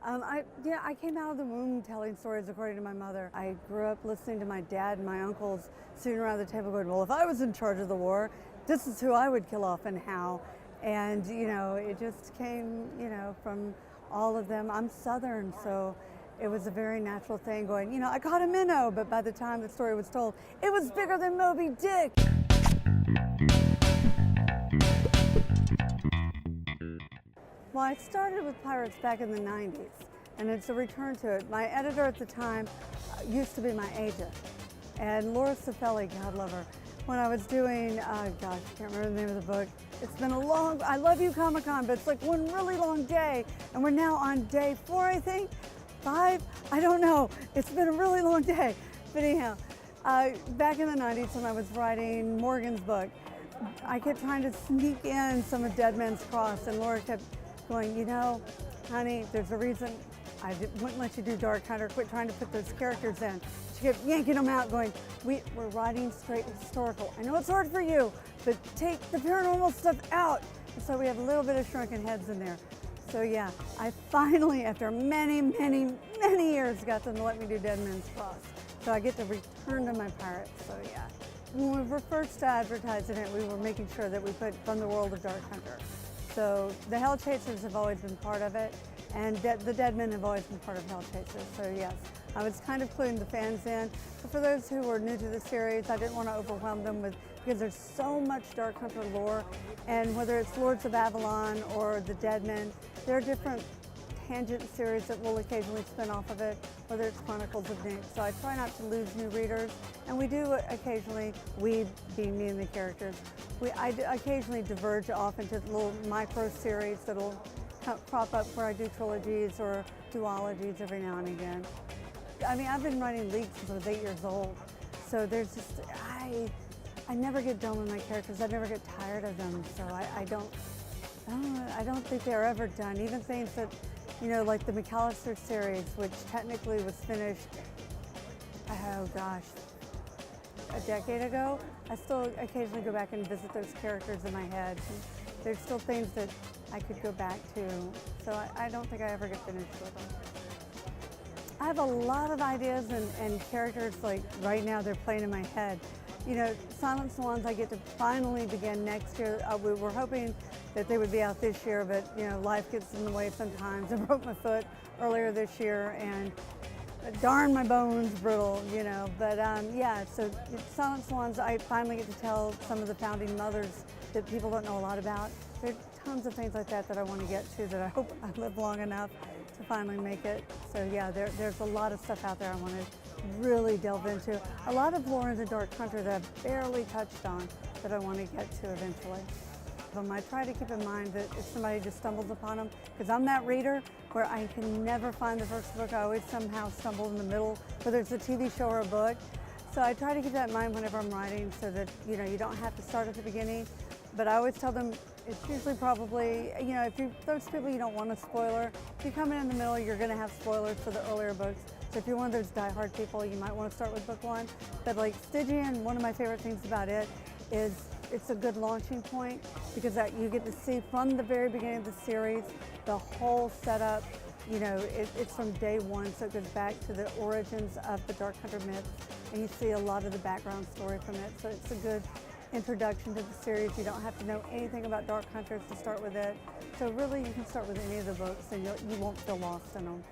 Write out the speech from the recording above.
I came out of the womb telling stories according to my mother. I grew up listening to my dad and my uncles sitting around the table going, well, if I was in charge of the war, this is who I would kill off and how. And, it just came, from all of them. I'm Southern, so it was a very natural thing going, I caught a minnow, but by the time the story was told, it was bigger than Moby Dick. Well, I started with Pirates back in the 90s, and it's a return to it. My editor at the time used to be my agent, and Laura Cifelli, God love her, when I was doing, I can't remember the name of the book. It's been a long, I love you Comic-Con, but it's like one really long day, and we're now on day 4, I think, 5, I don't know. It's been a really long day, but anyhow, back in the 90s when I was writing Morgan's book, I kept trying to sneak in some of Dead Man's Cross, and Laura kept going, honey, there's a reason I wouldn't let you do Dark Hunter. Quit trying to put those characters in. She kept yanking them out going, we're writing straight historical. I know it's hard for you, but take the paranormal stuff out. And so we have a little bit of shrunken heads in there. So yeah, I finally, after many, many, many years, got them to let me do Dead Man's Cross. So I get to return to my pirates, so yeah. When we were first advertising it, we were making sure that we put from the world of Dark Hunter. So the Hell Chasers have always been part of it, and the Dead Men have always been part of Hell Chasers. So yes, I was kind of cluing the fans in. But for those who were new to the series, I didn't want to overwhelm them because there's so much Dark Hunter lore, and whether it's Lords of Avalon or the Dead Men, there are different tangent series that will occasionally spin off of it, whether it's Chronicles of Nick. So I try not to lose new readers, and we do occasionally, we being me and the characters, I occasionally diverge off into little micro series that'll crop up where I do trilogies or duologies every now and again. I mean, I've been writing League since I was 8 years old, so there's just, I never get done with my characters. I never get tired of them, so I don't think they're ever done. Even things that, like the McAllister series, which technically was finished, oh gosh, a decade ago. I still occasionally go back and visit those characters in my head. And there's still things that I could go back to, so I don't think I ever get finished with them. I have a lot of ideas and characters, like right now they're playing in my head. Silent Swans I get to finally begin next year. We were hoping that they would be out this year, but life gets in the way sometimes. I broke my foot earlier this year, and darn, my bones brittle, But yeah, so Silent Swans, I finally get to tell some of the founding mothers that people don't know a lot about. There are tons of things like that I want to get to that I hope I live long enough to finally make it. So yeah, there's a lot of stuff out there I want to really delve into. A lot of lore in the Dark Hunter that I've barely touched on that I want to get to eventually. I try to keep in mind that if somebody just stumbles upon them, because I'm that reader where I can never find the first book, I always somehow stumble in the middle, whether it's a TV show or a book. So I try to keep that in mind whenever I'm writing so that you don't have to start at the beginning. But I always tell them it's usually probably, if those people you don't want a spoiler, if you come in the middle, you're going to have spoilers for the earlier books. So if you're one of those diehard people, you might want to start with book 1. But like Sytgian, one of my favorite things about it is it's a good launching point because you get to see from the very beginning of the series the whole setup. It's from day 1, so it goes back to the origins of the Dark Hunter myth, and you see a lot of the background story from it. So it's a good introduction to the series. You don't have to know anything about Dark Hunters to start with it. So really, you can start with any of the books, and you won't feel lost in them.